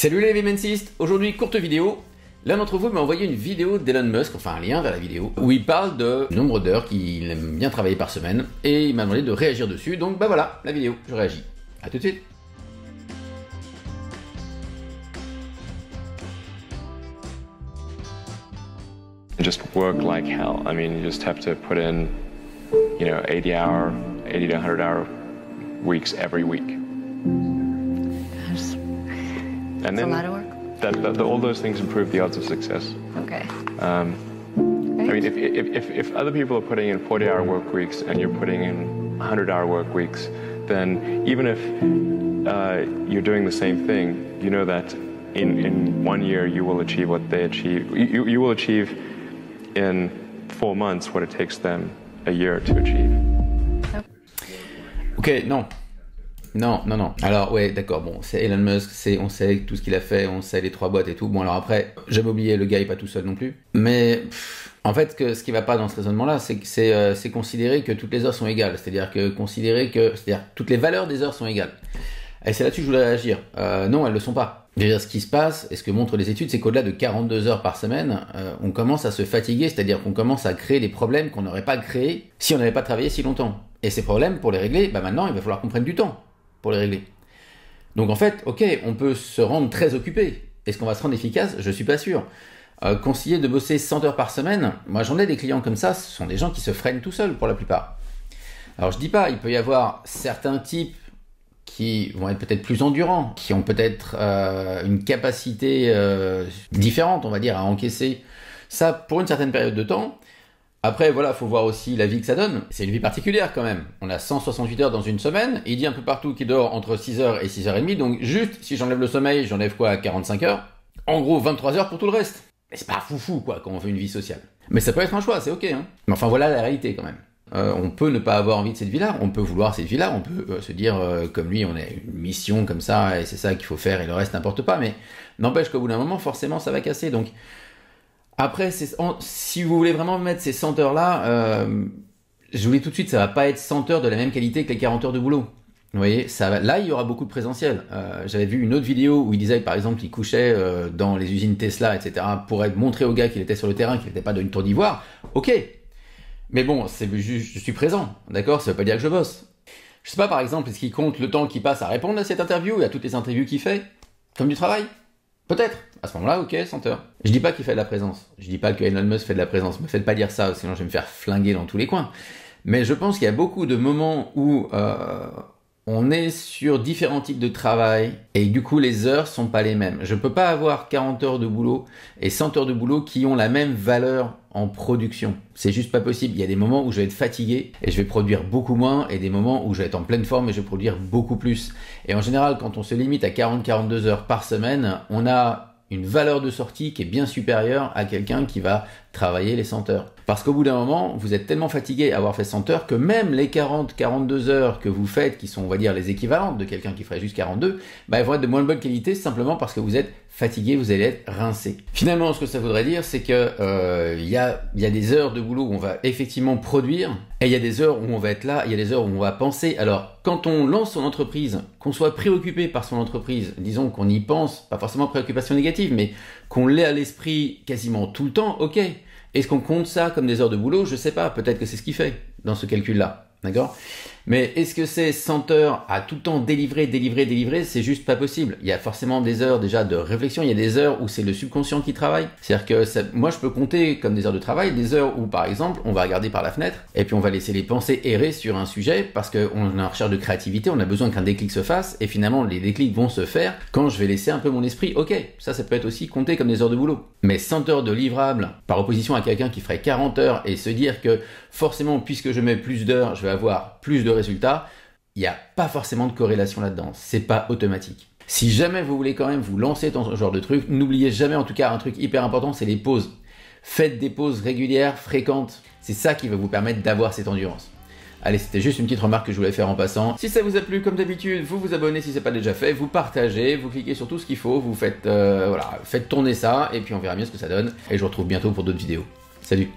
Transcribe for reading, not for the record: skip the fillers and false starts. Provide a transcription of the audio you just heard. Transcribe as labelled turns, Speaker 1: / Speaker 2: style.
Speaker 1: Salut les VMensistes, aujourd'hui courte vidéo. L'un d'entre vous m'a envoyé une vidéo d'Elon Musk, enfin un lien vers la vidéo, où il parle de nombre d'heures qu'il aime bien travailler par semaine, et il m'a demandé de réagir dessus, donc bah voilà, la vidéo, je réagis. A tout de suite.
Speaker 2: Just work like hell. I mean, you just have to put in, 80 to 100 hour weeks every week. And
Speaker 3: That's
Speaker 2: then
Speaker 3: a lot of work.
Speaker 2: all those things improve the odds of success.
Speaker 3: Okay.
Speaker 2: I mean, if other people are putting in 40-hour work weeks and you're putting in 100-hour work weeks, then even if you're doing the same thing, you know that in 1 year you will achieve what they achieve. You will achieve in 4 months what it takes them a year to achieve.
Speaker 1: Ok, non. Non. Alors ouais, d'accord, bon, c'est Elon Musk, on sait tout ce qu'il a fait, on sait les 3 boîtes et tout. Bon alors après, j'avais oublié, le gars est pas tout seul non plus. Mais en fait, ce qui va pas dans ce raisonnement-là, c'est que c'est considérer que toutes les heures sont égales. C'est-à-dire que toutes les valeurs des heures sont égales. Et c'est là-dessus que je voulais réagir. Non, elles le sont pas. Je veux dire, ce qui se passe, et ce que montrent les études, c'est qu'au-delà de 42 heures par semaine, on commence à se fatiguer, c'est-à-dire qu'on commence à créer des problèmes qu'on n'aurait pas créés si on n'avait pas travaillé si longtemps. Et ces problèmes, pour les régler, bah maintenant, il va falloir qu'on prenne du temps pour les régler. Donc en fait, ok, on peut se rendre très occupé. Est-ce qu'on va se rendre efficace? Je suis pas sûr. Conseiller de bosser 100 heures par semaine, moi j'en ai des clients comme ça, ce sont des gens qui se freinent tout seuls pour la plupart. Alors je dis pas, il peut y avoir certains types qui vont être peut-être plus endurants, qui ont peut-être une capacité différente, on va dire, à encaisser ça pour une certaine période de temps. Après, voilà, faut voir aussi la vie que ça donne. C'est une vie particulière quand même. On a 168 heures dans une semaine. Il dit un peu partout qu'il dort entre 6h et 6h30. Donc juste, si j'enlève le sommeil, j'enlève quoi, 45 heures? En gros, 23 heures pour tout le reste. Mais c'est pas foufou, quoi, quand on veut une vie sociale. Mais ça peut être un choix, c'est ok, hein. Mais enfin, voilà la réalité quand même. On peut ne pas avoir envie de cette vie-là, on peut vouloir cette vie-là, on peut se dire, comme lui, on a une mission comme ça, et c'est ça qu'il faut faire, et le reste n'importe pas. Mais n'empêche qu'au bout d'un moment, forcément, ça va casser. Donc après, si vous voulez vraiment mettre ces 100 heures-là, je vous dis tout de suite, ça va pas être 100 heures de la même qualité que les 40 heures de boulot. Vous voyez, là, il y aura beaucoup de présentiel. J'avais vu une autre vidéo où il disait, par exemple, qu'il couchait dans les usines Tesla, etc., pour montrer au gars qu'il était sur le terrain, qu'il n'était pas dans une tour d'ivoire. Ok, mais bon, je suis présent, d'accord? Ça veut pas dire que je bosse. Je sais pas, par exemple, est-ce qu'il compte le temps qu'il passe à répondre à cette interview et à toutes les interviews qu'il fait comme du travail? Peut-être. À ce moment-là, ok, 100 heures. Je dis pas qu'il fait de la présence. Je dis pas que Elon Musk fait de la présence. Me faites pas dire ça, sinon je vais me faire flinguer dans tous les coins. Mais je pense qu'il y a beaucoup de moments où on est sur différents types de travail et du coup les heures sont pas les mêmes. Je peux pas avoir 40 heures de boulot et 100 heures de boulot qui ont la même valeur en production. C'est juste pas possible. Il y a des moments où je vais être fatigué et je vais produire beaucoup moins et des moments où je vais être en pleine forme et je vais produire beaucoup plus. Et en général, quand on se limite à 40-42 heures par semaine, on a une valeur de sortie qui est bien supérieure à quelqu'un qui va travailler les 100 heures. Parce qu'au bout d'un moment, vous êtes tellement fatigué à avoir fait 100 heures que même les 40-42 heures que vous faites, qui sont, on va dire, les équivalentes de quelqu'un qui ferait juste 42, bah, elles vont être de moins bonne qualité simplement parce que vous êtes fatigué, vous allez être rincé. Finalement, ce que ça voudrait dire, c'est que il y a des heures de boulot où on va effectivement produire, et il y a des heures où on va être là, il y a des heures où on va penser. Alors, quand on lance son entreprise, qu'on soit préoccupé par son entreprise, disons qu'on y pense, pas forcément préoccupation négative, mais qu'on l'ait à l'esprit quasiment tout le temps, ok. Est-ce qu'on compte ça comme des heures de boulot? Je sais pas, peut-être que c'est ce qu'il fait dans ce calcul-là, d'accord? Mais est-ce que c'est 100 heures à tout le temps délivrer? C'est juste pas possible. Il y a forcément des heures déjà de réflexion, il y a des heures où c'est le subconscient qui travaille. C'est-à-dire que moi je peux compter comme des heures de travail, des heures où par exemple on va regarder par la fenêtre et puis on va laisser les pensées errer sur un sujet parce qu'on est en recherche de créativité, on a besoin qu'un déclic se fasse et finalement les déclics vont se faire quand je vais laisser un peu mon esprit. Ok, ça peut être aussi compté comme des heures de boulot. Mais 100 heures de livrables par opposition à quelqu'un qui ferait 40 heures et se dire que forcément puisque je mets plus d'heures, je vais avoir plus de résultats, il n'y a pas forcément de corrélation là-dedans, c'est pas automatique. Si jamais vous voulez quand même vous lancer dans ce genre de truc, n'oubliez jamais en tout cas un truc hyper important, c'est les pauses. Faites des pauses régulières, fréquentes, c'est ça qui va vous permettre d'avoir cette endurance. Allez, c'était juste une petite remarque que je voulais faire en passant. Si ça vous a plu, comme d'habitude, vous vous abonnez si ce n'est pas déjà fait, vous partagez, vous cliquez sur tout ce qu'il faut, vous faites, faites tourner ça, et puis on verra bien ce que ça donne. Et je vous retrouve bientôt pour d'autres vidéos. Salut!